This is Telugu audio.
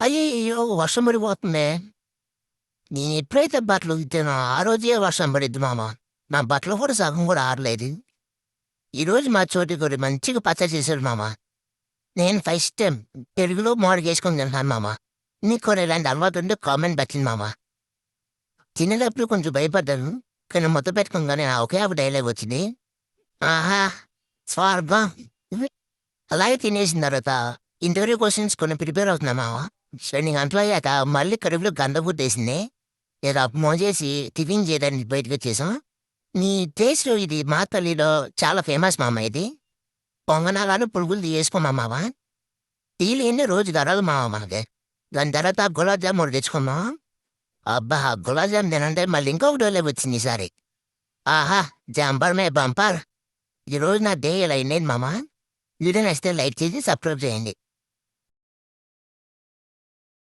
అయ్యయ్యో! వర్షం పడిపోతుందే. నేనెప్పుడైతే బట్టలు ఉతికానో ఆ రోజే వర్షం పడిద్ది మామ. నా బట్టలు కూడా సగం కూడా ఆరలేదు. ఈరోజు మా చోటుకోడు మంచిగా పచ్చడి చేశాడు మామ. నేను ఫస్ట్ టైమ్ పెరుగులో మామిడికేసుకొని తింటున్నాను మామ. నీకు కూడా ఇలాంటి అలవాటుంటే కామెంట్ పెట్టండి మామ. తినేటప్పుడు కొంచెం భయపడ్డాను. కానీ మొత్తం పెట్టుకోగానే ఒకే ఒక డైలాగ్ వచ్చింది. ఆహా! స్వర్గం. అలాగే తినేసిన తర్వాత ఇంటర్వ్యూ క్వెషన్స్ కొన్ని ప్రిపేర్ అవుతున్నా మామ. 2 గంటలయ్యాక మళ్ళీ కడుపులో గందపుట్టేసింది. ఏదో భోంచేసి టిఫిన్ చేయడానికి బయటకొచ్చేసాం. నీ టేస్ట్ ఇది మా తల్లిలో చాలా ఫేమస్ మామ ఇది. పొంగనాలను, పునుగులు చేసుకోమా మామ. టీ లేనిదే రోజు గడవదు మామ మనకి. దాని తర్వాత గులాబ్ జామ్ ఒకటి తెచ్చుకున్నాం. అబ్బా! గులాబ్ జామ్ తినంటే మళ్ళీ ఇంకొక డోలే వచ్చింది ఈసారి. ఆహా! జంపర్ మే బంపర్. ఈరోజు నా డే ఇలా అయిందేంటి మామ. వీడియో నచ్చితే లైక్ చేసి సబ్స్క్రైబ్ చేయండి.